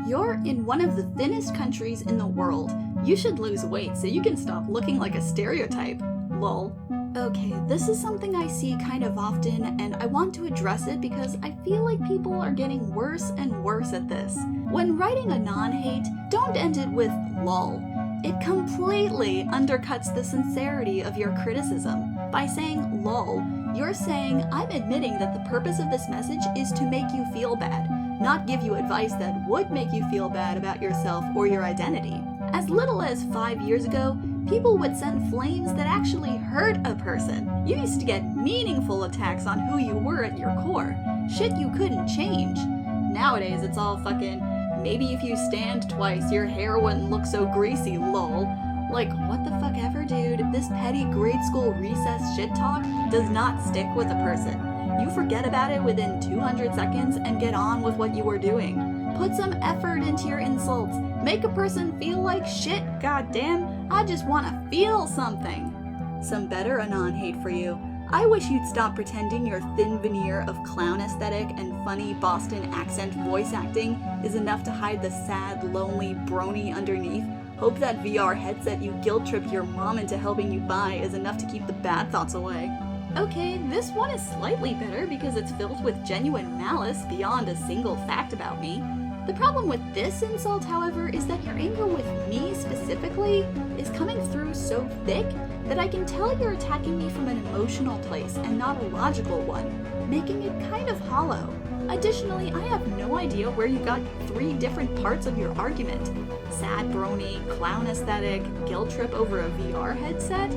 You're in one of the thinnest countries in the world. You should lose weight so you can stop looking like a stereotype. Lol. Okay, this is something I see kind of often, and I want to address it because I feel like people are getting worse and worse at this. When writing a non-hate, don't end it with lol. It completely undercuts the sincerity of your criticism. By saying lol, you're saying I'm admitting that the purpose of this message is to make you feel bad, not give you advice that would make you feel bad about yourself or your identity. As little as 5 years ago, people would send flames that actually hurt a person. You used to get meaningful attacks on who you were at your core. Shit you couldn't change. Nowadays it's all fucking, maybe if you stand twice your hair wouldn't look so greasy, lol. Like, what the fuck ever, dude? This petty grade school recess shit talk does not stick with a person. You forget about it within 200 seconds and get on with what you were doing. Put some effort into your insults. Make a person feel like shit, goddamn. I just want to feel something. Some better anon-hate for you. I wish you'd stop pretending your thin veneer of clown aesthetic and funny Boston accent voice acting is enough to hide the sad, lonely brony underneath. Hope that VR headset you guilt-trip your mom into helping you buy is enough to keep the bad thoughts away. Okay, this one is slightly better because it's filled with genuine malice beyond a single fact about me. The problem with this insult, however, is that your anger with me specifically is coming through so thick that I can tell you're attacking me from an emotional place and not a logical one, making it kind of hollow. Additionally, I have no idea where you got 3 different parts of your argument. Sad brony, clown aesthetic, guilt trip over a VR headset?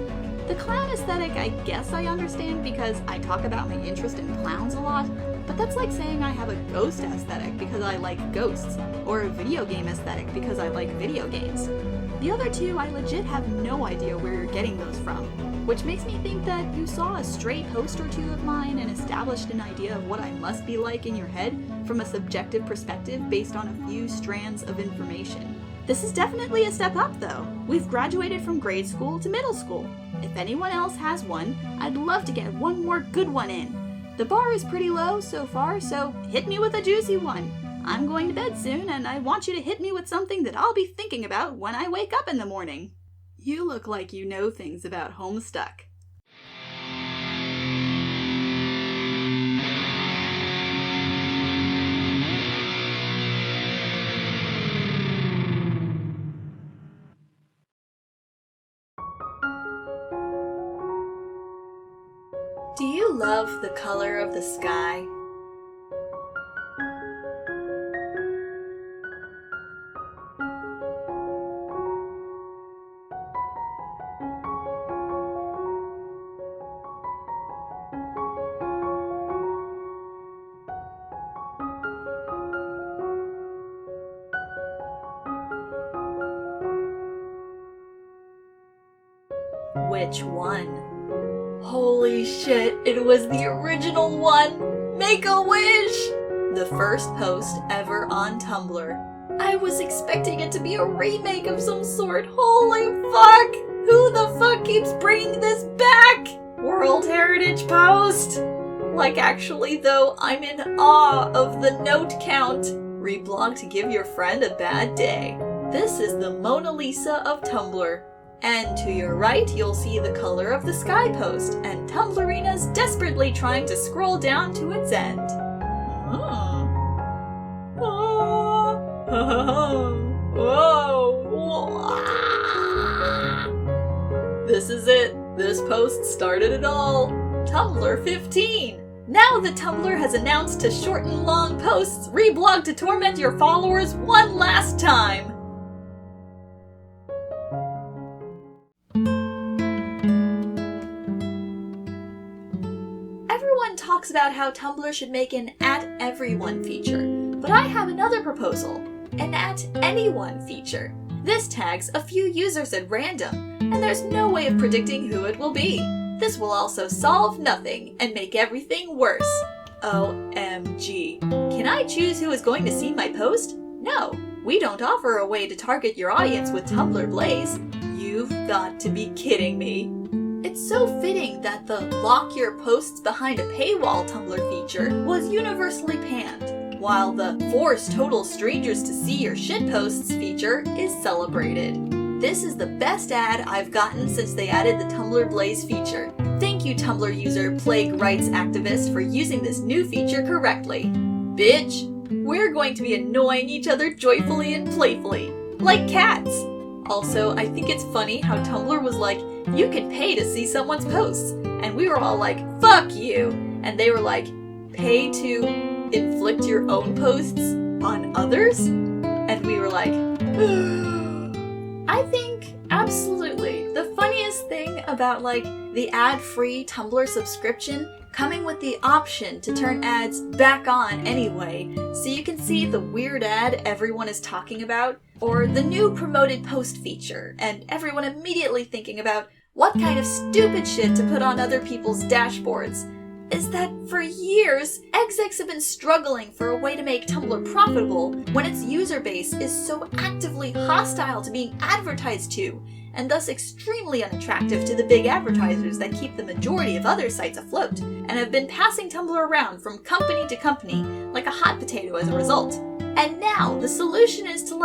The clown aesthetic I guess I understand because I talk about my interest in clowns a lot, but that's like saying I have a ghost aesthetic because I like ghosts, or a video game aesthetic because I like video games. The other 2, I legit have no idea where you're getting those from, which makes me think that you saw a stray post or 2 of mine and established an idea of what I must be like in your head from a subjective perspective based on a few strands of information. This is definitely a step up though. We've graduated from grade school to middle school. If anyone else has one, I'd love to get one more good one in. The bar is pretty low so far, so hit me with a juicy one. I'm going to bed soon, and I want you to hit me with something that I'll be thinking about when I wake up in the morning. You look like you know things about Homestuck. Do you love the color of the sky? Which one? Holy shit, it was the original one! Make a wish! The first post ever on Tumblr. I was expecting it to be a remake of some sort. Holy fuck! Who the fuck keeps bringing this back? World Heritage Post? Like actually though, I'm in awe of the note count. Reblog to give your friend a bad day. This is the Mona Lisa of Tumblr. And to your right, you'll see the color of the sky post, and Tumblrina's desperately trying to scroll down to its end. This is it. This post started it all. Tumblr 15. Now that Tumblr has announced to shorten long posts, reblog to torment your followers one last time. Talks about how Tumblr should make an @everyone feature, but I have another proposal, an @anyone feature. This tags a few users at random, and there's no way of predicting who it will be. This will also solve nothing and make everything worse. OMG. Can I choose who is going to see my post? No, we don't offer a way to target your audience with Tumblr Blaze. You've got to be kidding me. It It's so fitting that the lock your posts behind a paywall Tumblr feature was universally panned, while the force total strangers to see your shitposts feature is celebrated. This is the best ad I've gotten since they added the Tumblr Blaze feature. Thank you, Tumblr user Plague Rights Activist, for using this new feature correctly. Bitch! We're going to be annoying each other joyfully and playfully, like cats! Also, I think it's funny how Tumblr was like, you can pay to see someone's posts, and we were all like, fuck you! And they were like, pay to inflict your own posts on others? And we were like, I think absolutely. The funniest thing about the ad-free Tumblr subscription coming with the option to turn ads back on anyway, so you can see the weird ad everyone is talking about, or the new promoted post feature, and everyone immediately thinking about what kind of stupid shit to put on other people's dashboards, is that for years, execs have been struggling for a way to make Tumblr profitable when its user base is so actively hostile to being advertised to, and thus extremely unattractive to the big advertisers that keep the majority of other sites afloat, and have been passing Tumblr around from company to company like a hot potato as a result. And now, the solution is to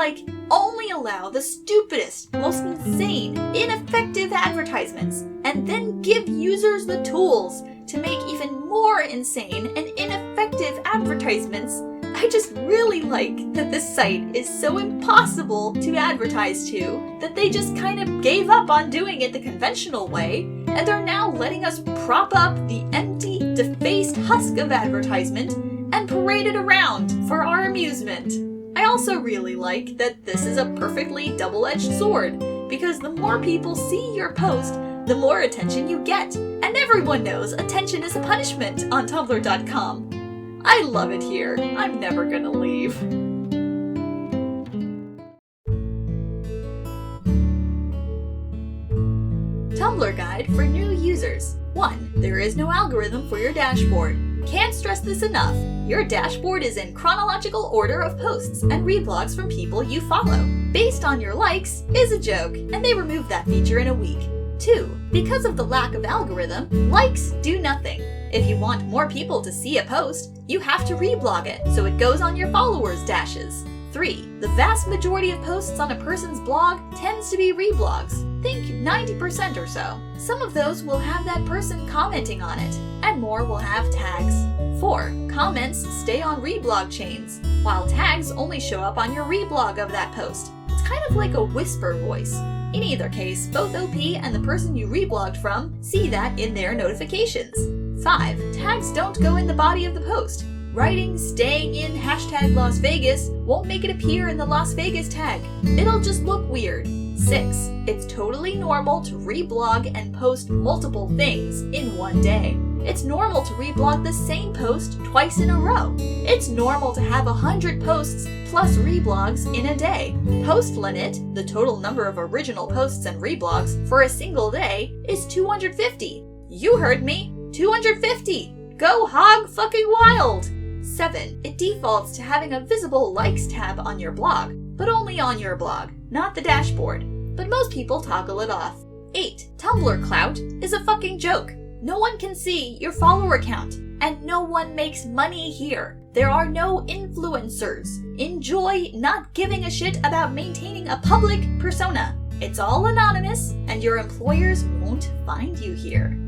only allow the stupidest, most insane, ineffective advertisements, and then give users the tools to make even more insane and ineffective advertisements. I just really like that this site is so impossible to advertise to that they just kind of gave up on doing it the conventional way, and they're now letting us prop up the empty, defaced husk of advertisement and parade it around for our amusement. I also really like that this is a perfectly double-edged sword, because the more people see your post, the more attention you get, and everyone knows attention is a punishment on Tumblr.com. I love it here. I'm never gonna leave. Tumblr Guide for New Users. 1. There is no algorithm for your dashboard. Can't stress this enough. Your dashboard is in chronological order of posts and reblogs from people you follow. Based on your likes is a joke, and they removed that feature in a week. 2. Because of the lack of algorithm, likes do nothing. If you want more people to see a post, you have to reblog it so it goes on your followers' dashes. 3. The vast majority of posts on a person's blog tends to be reblogs. Think 90% or so. Some of those will have that person commenting on it, and more will have tags. 4. Comments stay on reblog chains, while tags only show up on your reblog of that post. It's kind of like a whisper voice. In either case, both OP and the person you reblogged from see that in their notifications. 5. Tags don't go in the body of the post. Writing "staying in #Las Vegas" won't make it appear in the Las Vegas tag. It'll just look weird. 6. It's totally normal to reblog and post multiple things in one day. It's normal to reblog the same post twice in a row. It's normal to have 100 posts plus reblogs in a day. Post limit, the total number of original posts and reblogs for a single day, is 250. You heard me, 250! Go hog fucking wild! 7. It defaults to having a visible likes tab on your blog, but only on your blog, not the dashboard. But most people toggle it off. 8. Tumblr clout is a fucking joke. No one can see your follower count, and no one makes money here. There are no influencers. Enjoy not giving a shit about maintaining a public persona. It's all anonymous, and your employers won't find you here.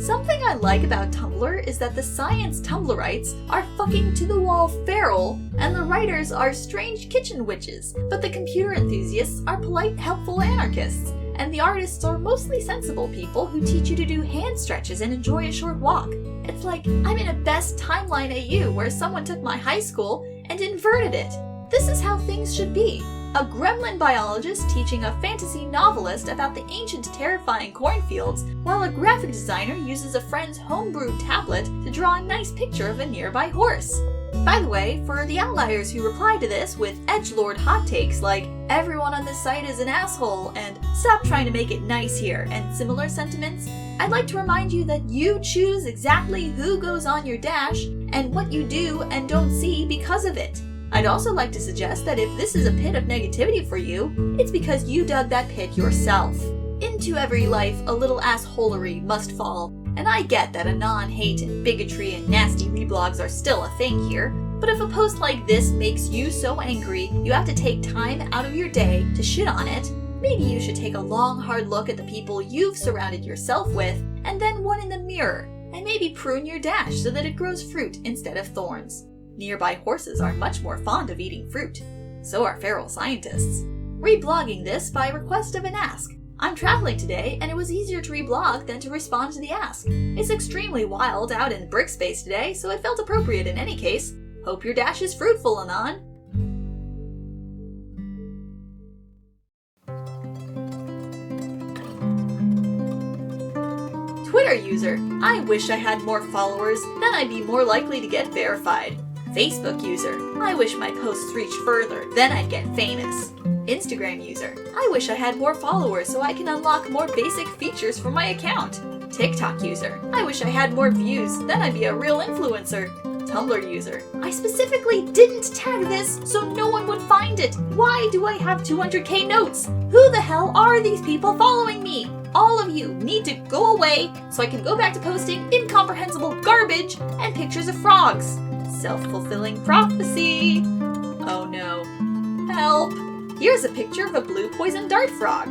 Something I like about Tumblr is that the science Tumblrites are fucking to-the-wall feral, and the writers are strange kitchen witches, but the computer enthusiasts are polite, helpful anarchists, and the artists are mostly sensible people who teach you to do hand stretches and enjoy a short walk. It's like I'm in a best timeline AU where someone took my high school and inverted it. This is how things should be. A gremlin biologist teaching a fantasy novelist about the ancient terrifying cornfields, while a graphic designer uses a friend's homebrewed tablet to draw a nice picture of a nearby horse. By the way, for the outliers who reply to this with edgelord hot takes like "everyone on this site is an asshole" and "stop trying to make it nice here" and similar sentiments, I'd like to remind you that you choose exactly who goes on your dash and what you do and don't see because of it. I'd also like to suggest that if this is a pit of negativity for you, it's because you dug that pit yourself. Into every life, a little assholery must fall, and I get that anon hate and bigotry and nasty reblogs are still a thing here, but if a post like this makes you so angry you have to take time out of your day to shit on it, maybe you should take a long, hard look at the people you've surrounded yourself with, and then one in the mirror, and maybe prune your dash so that it grows fruit instead of thorns. Nearby horses are much more fond of eating fruit. So are feral scientists. Reblogging this by request of an ask. I'm traveling today, and it was easier to reblog than to respond to the ask. It's extremely wild out in brick space today, so it felt appropriate in any case. Hope your dash is fruitful, Anon. Twitter user, I wish I had more followers, then I'd be more likely to get verified. Facebook user, I wish my posts reached further, then I'd get famous. Instagram user, I wish I had more followers so I can unlock more basic features from my account. TikTok user, I wish I had more views, then I'd be a real influencer. Tumblr user, I specifically didn't tag this so no one would find it. Why do I have 200k notes? Who the hell are these people following me? All of you need to go away so I can go back to posting incomprehensible garbage and pictures of frogs. Self-fulfilling prophecy. Oh no. Help. Here's a picture of a blue poison dart frog.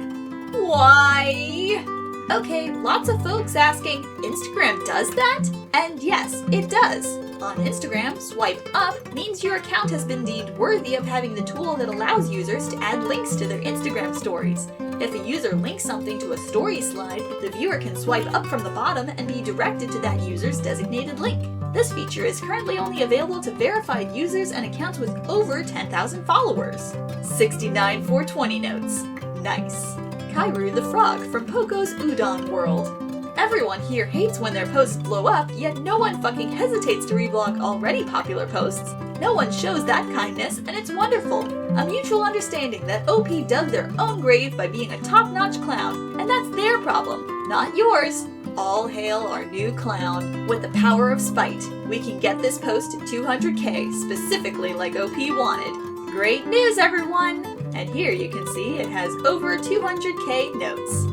Why? Okay, lots of folks asking, Instagram does that? And yes, it does. On Instagram, swipe up means your account has been deemed worthy of having the tool that allows users to add links to their Instagram stories. If a user links something to a story slide, the viewer can swipe up from the bottom and be directed to that user's designated link. This feature is currently only available to verified users and accounts with over 10,000 followers. 69 420 notes. Nice. Kairu the Frog from Poco's Udon World. Everyone here hates when their posts blow up, yet no one fucking hesitates to reblog already popular posts. No one shows that kindness, and it's wonderful. A mutual understanding that OP dug their own grave by being a top-notch clown, and that's their problem, not yours. All hail our new clown. With the power of spite, we can get this post to 200k, specifically like OP wanted. Great news, everyone! And here you can see it has over 200k notes.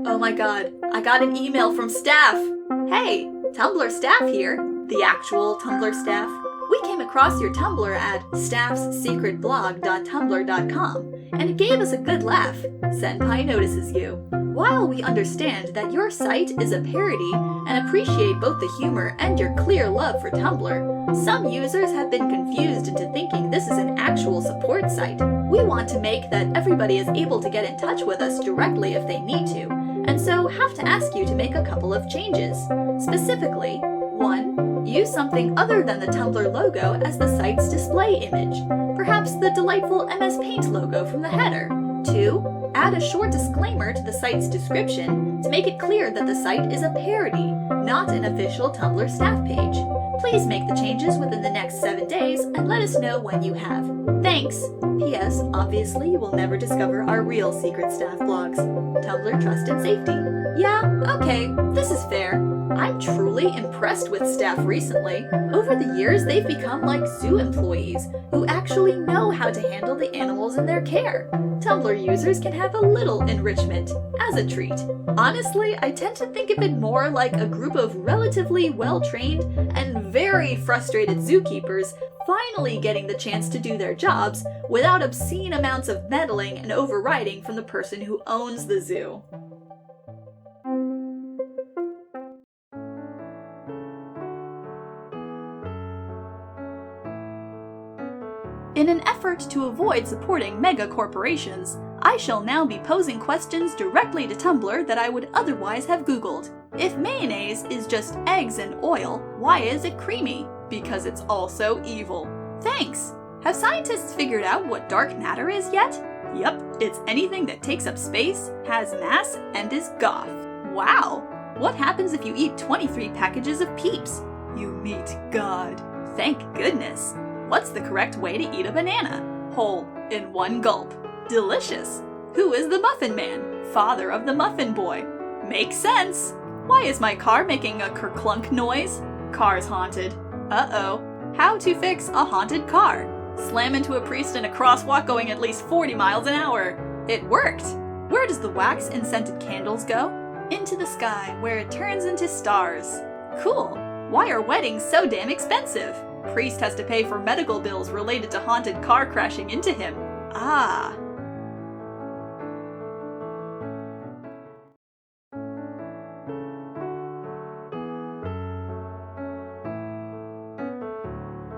Oh my god, I got an email from staff! Hey, Tumblr staff here. The actual Tumblr staff. We came across your Tumblr at staffssecretblog.tumblr.com, and it gave us a good laugh. Senpai notices you. While we understand that your site is a parody and appreciate both the humor and your clear love for Tumblr, some users have been confused into thinking this is an actual support site. We want to make that everybody is able to get in touch with us directly if they need to, and so have to ask you to make a couple of changes. Specifically, 1. Use something other than the Tumblr logo as the site's display image, perhaps the delightful MS Paint logo from the header. 2. Add a short disclaimer to the site's description to make it clear that the site is a parody, not an official Tumblr staff page. Please make the changes within the next 7 days and let us know when you have. Thanks! P.S. Obviously you will never discover our real secret staff blogs. Tumblr Trust and Safety. Yeah, okay, this is fair. I'm truly impressed with staff recently. Over the years, they've become like zoo employees who actually know how to handle the animals in their care. Tumblr users can have a little enrichment as a treat. Honestly, I tend to think of it more like a group of relatively well-trained and very frustrated zookeepers finally getting the chance to do their jobs without obscene amounts of meddling and overriding from the person who owns the zoo. In an effort to avoid supporting mega corporations, I shall now be posing questions directly to Tumblr that I would otherwise have Googled. If mayonnaise is just eggs and oil, why is it creamy? Because it's also evil. Thanks! Have scientists figured out what dark matter is yet? Yup, it's anything that takes up space, has mass, and is goth. Wow! What happens if you eat 23 packages of Peeps? You meet God. Thank goodness! What's the correct way to eat a banana? Whole, in one gulp. Delicious! Who is the Muffin Man? Father of the Muffin Boy. Makes sense. Why is my car making a kerclunk noise? Car's haunted. Uh-oh. How to fix a haunted car. Slam into a priest in a crosswalk going at least 40 miles an hour. It worked. Where does the wax and scented candles go? Into the sky, where it turns into stars. Cool. Why are weddings so damn expensive? Priest has to pay for medical bills related to haunted car crashing into him. Ah.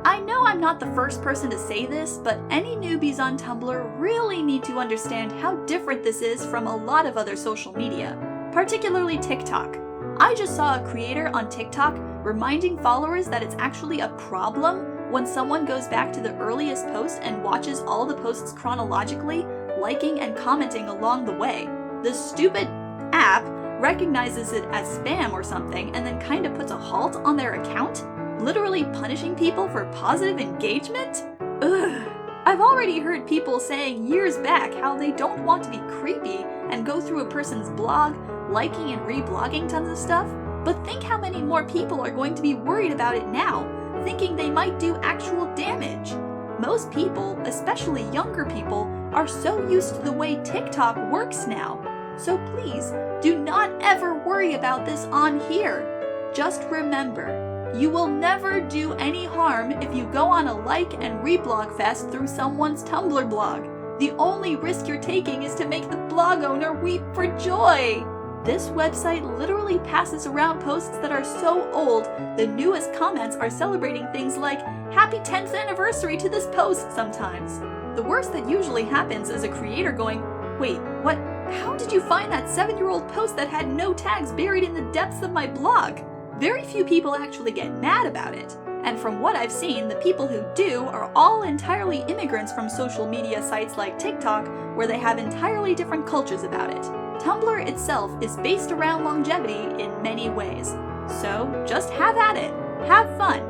I know I'm not the first person to say this, but any newbies on Tumblr really need to understand how different this is from a lot of other social media, particularly TikTok. I just saw a creator on TikTok reminding followers that it's actually a problem when someone goes back to the earliest post and watches all the posts chronologically, liking and commenting along the way. The stupid app recognizes it as spam or something and then kinda puts a halt on their account, literally punishing people for positive engagement? Ugh. I've already heard people saying years back how they don't want to be creepy and go through a person's blog, liking and reblogging tons of stuff, but think how many more people are going to be worried about it now, thinking they might do actual damage. Most people, especially younger people, are so used to the way TikTok works now. So please, do not ever worry about this on here. Just remember, you will never do any harm if you go on a like and reblog fest through someone's Tumblr blog. The only risk you're taking is to make the blog owner weep for joy. This website literally passes around posts that are so old, the newest comments are celebrating things like, "Happy 10th anniversary to this post" sometimes. The worst that usually happens is a creator going, "Wait, what? How did you find that 7-year-old post that had no tags buried in the depths of my blog?" Very few people actually get mad about it, and from what I've seen, the people who do are all entirely immigrants from social media sites like TikTok, where they have entirely different cultures about it. Tumblr itself is based around longevity in many ways, so just have at it. Have fun.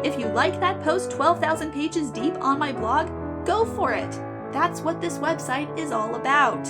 If you like that post 12,000 pages deep on my blog, go for it. That's what this website is all about.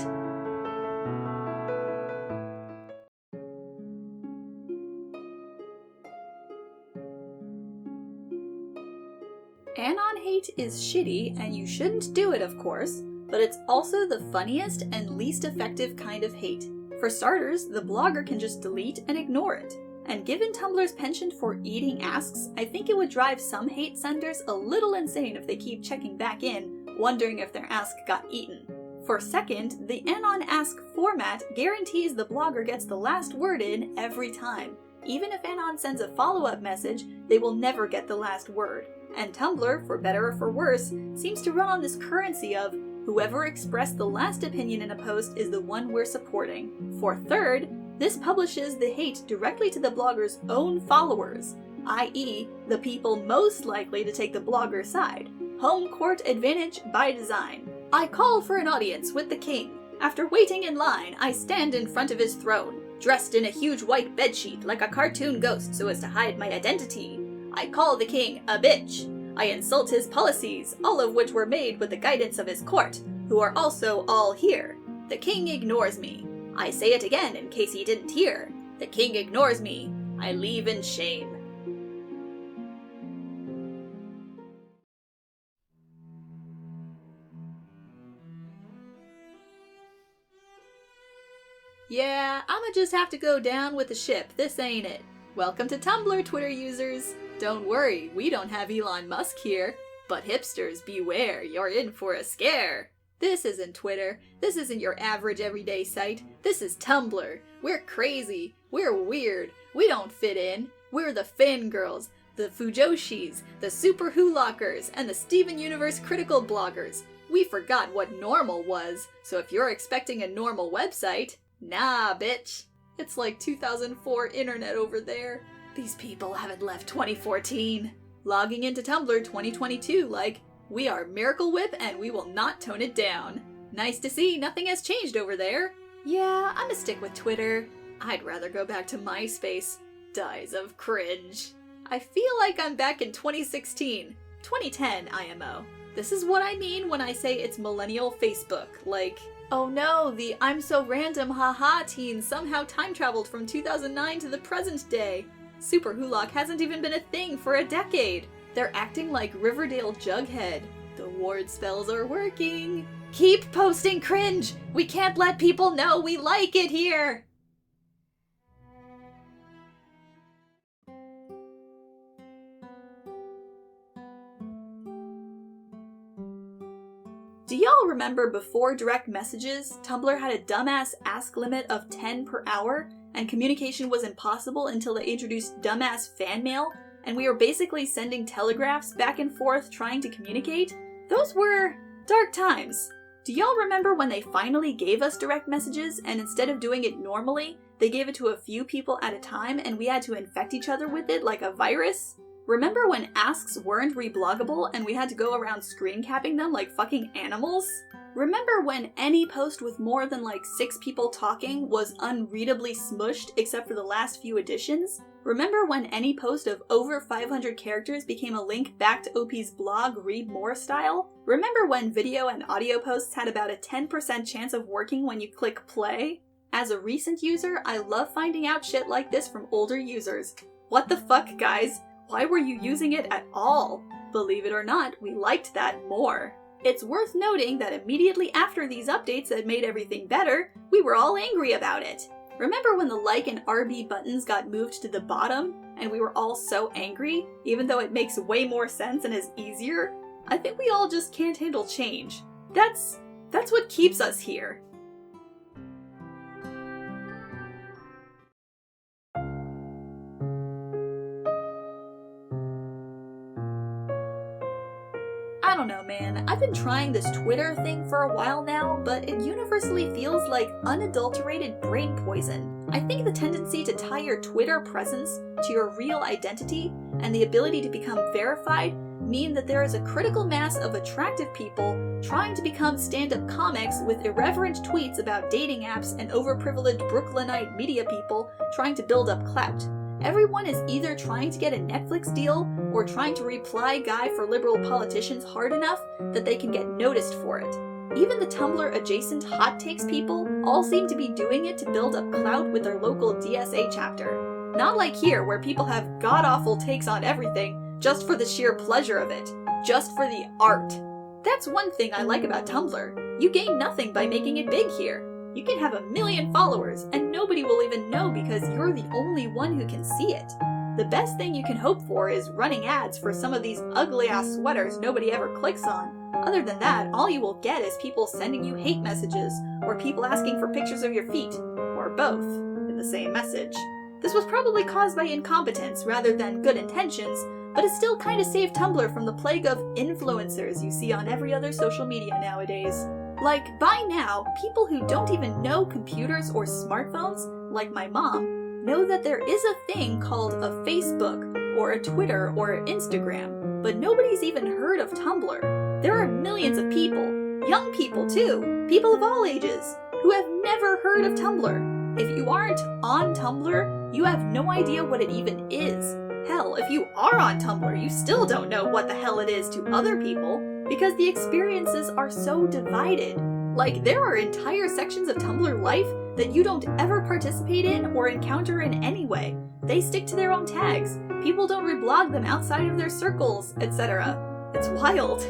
Anon hate is shitty, and you shouldn't do it, of course, but it's also the funniest and least effective kind of hate. For starters, the blogger can just delete and ignore it. And given Tumblr's penchant for eating asks, I think it would drive some hate senders a little insane if they keep checking back in, wondering if their ask got eaten. For second, the Anon ask format guarantees the blogger gets the last word in every time. Even if Anon sends a follow-up message, they will never get the last word. And Tumblr, for better or for worse, seems to run on this currency of whoever expressed the last opinion in a post is the one we're supporting. For third, this publishes the hate directly to the blogger's own followers, i.e., the people most likely to take the blogger's side. Home court advantage by design. I call for an audience with the king. After waiting in line, I stand in front of his throne, dressed in a huge white bedsheet like a cartoon ghost so as to hide my identity. I call the king a bitch. I insult his policies, all of which were made with the guidance of his court, who are also all here. The king ignores me. I say it again in case he didn't hear. The king ignores me. I leave in shame. Yeah, I'ma just have to go down with the ship. This ain't it. Welcome to Tumblr, Twitter users. Don't worry, we don't have Elon Musk here. But hipsters, beware, you're in for a scare. This isn't Twitter. This isn't your average everyday site. This is Tumblr. We're crazy. We're weird. We don't fit in. We're the fangirls, the fujoshis, the super lockers, and the Steven Universe critical bloggers. We forgot what normal was, so if you're expecting a normal website, nah, bitch. It's like 2004 internet over there. These people haven't left 2014. Logging into Tumblr 2022 like, we are Miracle Whip and we will not tone it down. Nice to see nothing has changed over there. Yeah, I'ma stick with Twitter. I'd rather go back to MySpace. Dies of cringe. I feel like I'm back in 2016. 2010 IMO. This is what I mean when I say it's millennial Facebook. Like, Oh no, the I'm so random haha teen somehow time traveled from 2009 to the present day. Super Hulock hasn't even been a thing for a decade. They're acting like Riverdale Jughead. The ward spells are working. Keep posting cringe! We can't let people know we like it here! Do y'all remember before direct messages, Tumblr had a dumbass ask limit of 10 per hour, and communication was impossible until they introduced dumbass fan mail, and we were basically sending telegraphs back and forth trying to communicate? Those were dark times. Do y'all remember when they finally gave us direct messages, and instead of doing it normally, they gave it to a few people at a time and we had to infect each other with it like a virus? Remember when asks weren't rebloggable and we had to go around screen capping them like fucking animals? Remember when any post with more than like 6 people talking was unreadably smushed except for the last few editions? Remember when any post of over 500 characters became a link back to OP's blog Read More style? Remember when video and audio posts had about a 10% chance of working when you click play? As a recent user, I love finding out shit like this from older users. What the fuck, guys? Why were you using it at all? Believe it or not, we liked that more. It's worth noting that immediately after these updates that made everything better, we were all angry about it. Remember when the like and RB buttons got moved to the bottom, and we were all so angry, even though it makes way more sense and is easier? I think we all just can't handle change. That's what keeps us here. I don't know, man. I've been trying this Twitter thing for a while now, but it universally feels like unadulterated brain poison. I think the tendency to tie your Twitter presence to your real identity and the ability to become verified mean that there is a critical mass of attractive people trying to become stand-up comics with irreverent tweets about dating apps and overprivileged Brooklynite media people trying to build up clout. Everyone is either trying to get a Netflix deal or trying to reply guy for liberal politicians hard enough that they can get noticed for it. Even the Tumblr-adjacent hot takes people all seem to be doing it to build up clout with their local DSA chapter. Not like here, where people have god-awful takes on everything just for the sheer pleasure of it. Just for the art. That's one thing I like about Tumblr. You gain nothing by making it big here. You can have 1 million followers, and nobody will even know because you're the only one who can see it. The best thing you can hope for is running ads for some of these ugly-ass sweaters nobody ever clicks on. Other than that, all you will get is people sending you hate messages, or people asking for pictures of your feet, or both, in the same message. This was probably caused by incompetence rather than good intentions, but it still kinda saved Tumblr from the plague of influencers you see on every other social media nowadays. Like, by now, people who don't even know computers or smartphones, like my mom, know that there is a thing called a Facebook, or a Twitter, or an Instagram, but nobody's even heard of Tumblr. There are millions of people, young people too, people of all ages, who have never heard of Tumblr. If you aren't on Tumblr, you have no idea what it even is. Hell, if you are on Tumblr, you still don't know what the hell it is to other people, because the experiences are so divided. Like, there are entire sections of Tumblr life that you don't ever participate in or encounter in any way. They stick to their own tags. People don't reblog them outside of their circles, etc. It's wild.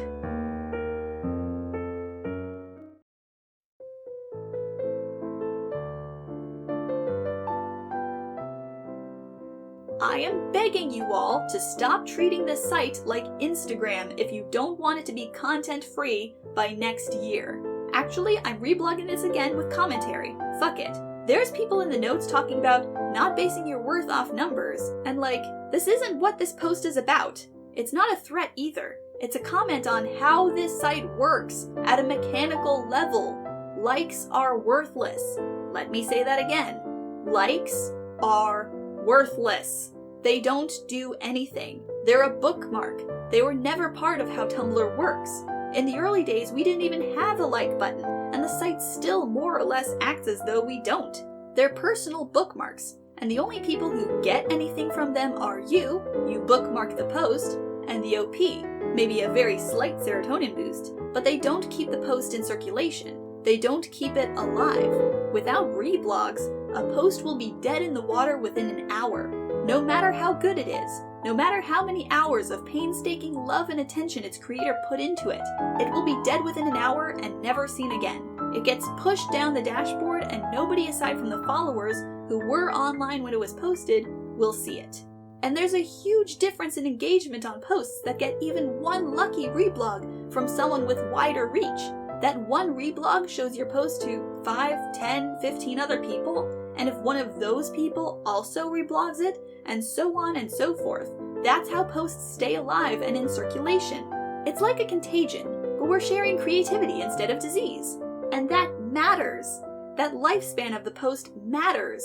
I am begging you all to stop treating this site like Instagram if you don't want it to be content-free by next year. Actually, I'm reblogging this again with commentary. Fuck it. There's people in the notes talking about not basing your worth off numbers, and like, this isn't what this post is about. It's not a threat either. It's a comment on how this site works at a mechanical level. Likes are worthless. Let me say that again. Likes are worthless. They don't do anything. They're a bookmark. They were never part of how Tumblr works. In the early days, we didn't even have a like button, and the site still more or less acts as though we don't. They're personal bookmarks, and the only people who get anything from them are you bookmark the post, and the OP, maybe a very slight serotonin boost, but they don't keep the post in circulation. They don't keep it alive. Without reblogs, a post will be dead in the water within an hour. No matter how good it is, no matter how many hours of painstaking love and attention its creator put into it, it will be dead within an hour and never seen again. It gets pushed down the dashboard and nobody aside from the followers who were online when it was posted will see it. And there's a huge difference in engagement on posts that get even one lucky reblog from someone with wider reach. That one reblog shows your post to 5, 10, 15 other people, and if one of those people also reblogs it, and so on and so forth, that's how posts stay alive and in circulation. It's like a contagion, but we're sharing creativity instead of disease. And that matters. That lifespan of the post matters.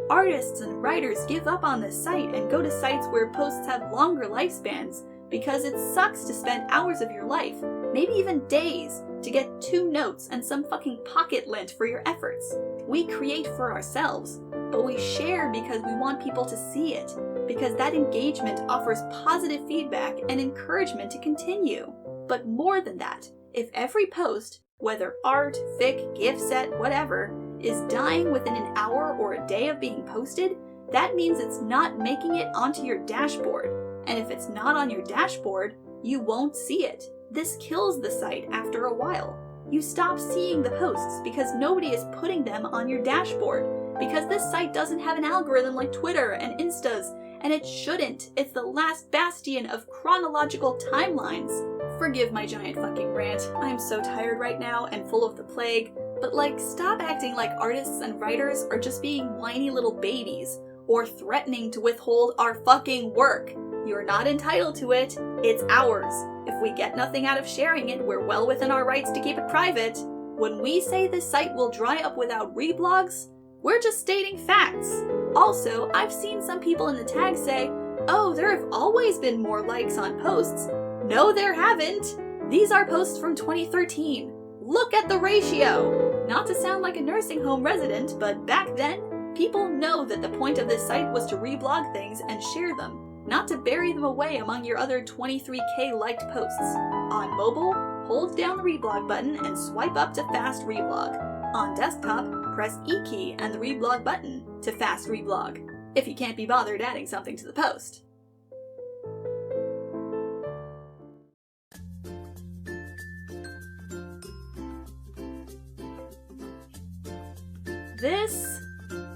Artists and writers give up on this site and go to sites where posts have longer lifespans because it sucks to spend hours of your life, maybe even days, to get 2 notes and some fucking pocket lint for your efforts. We create for ourselves, but we share because we want people to see it, because that engagement offers positive feedback and encouragement to continue. But more than that, if every post, whether art, fic, gift set, whatever, is dying within an hour or a day of being posted, that means it's not making it onto your dashboard. And if it's not on your dashboard, you won't see it. This kills the site after a while. You stop seeing the posts because nobody is putting them on your dashboard, because this site doesn't have an algorithm like Twitter and Instas, and it shouldn't. It's the last bastion of chronological timelines. Forgive my giant fucking rant. I'm so tired right now and full of the plague, but stop acting like artists and writers are just being whiny little babies, or threatening to withhold our fucking work. You're not entitled to it. It's ours. If we get nothing out of sharing it, we're well within our rights to keep it private. When we say this site will dry up without reblogs, we're just stating facts. Also, I've seen some people in the tag say, "Oh, there have always been more likes on posts." No, there haven't. These are posts from 2013. Look at the ratio. Not to sound like a nursing home resident, but back then, people know that the point of this site was to reblog things and share them, not to bury them away among your other 23k liked posts. On mobile, hold down the reblog button and swipe up to fast reblog. On desktop, press E key and the reblog button to fast reblog, if you can't be bothered adding something to the post.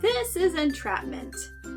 This is entrapment.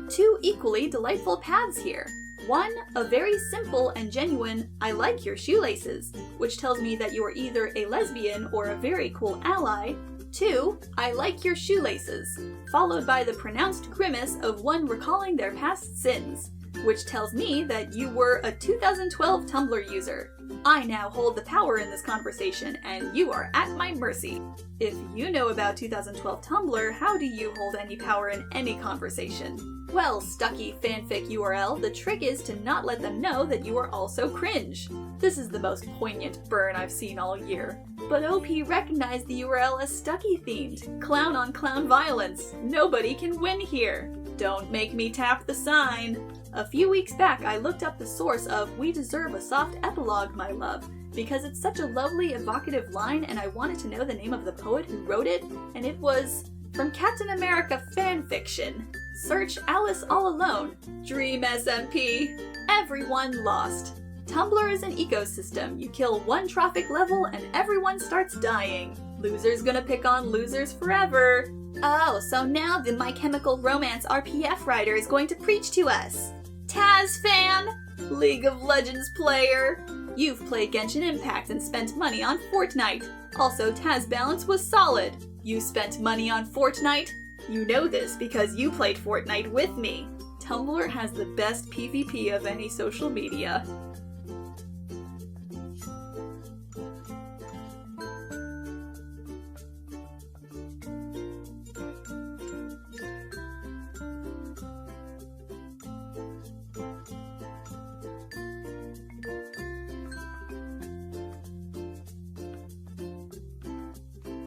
2 equally delightful paths here. One, a very simple and genuine, "I like your shoelaces," which tells me that you are either a lesbian or a very cool ally. 2, "I like your shoelaces," followed by the pronounced grimace of one recalling their past sins, which tells me that you were a 2012 Tumblr user. I now hold the power in this conversation, and you are at my mercy. If you know about 2012 Tumblr, how do you hold any power in any conversation? Well, Stucky fanfic URL, the trick is to not let them know that you are also cringe. This is the most poignant burn I've seen all year. But OP recognized the URL as Stucky themed. Clown on clown violence. Nobody can win here. Don't make me tap the sign. A few weeks back, I looked up the source of "We deserve a soft epilogue, my love," because it's such a lovely, evocative line and I wanted to know the name of the poet who wrote it, and it was from Captain America fanfiction. Search Alice All Alone. Dream SMP. Everyone lost. Tumblr is an ecosystem. You kill one trophic level and everyone starts dying. Losers gonna pick on losers forever. Oh, so now the My Chemical Romance RPF writer is going to preach to us. Taz fan! League of Legends player! You've played Genshin Impact and spent money on Fortnite. Also, Taz balance was solid. You spent money on Fortnite? You know this because you played Fortnite with me. Tumblr has the best PvP of any social media.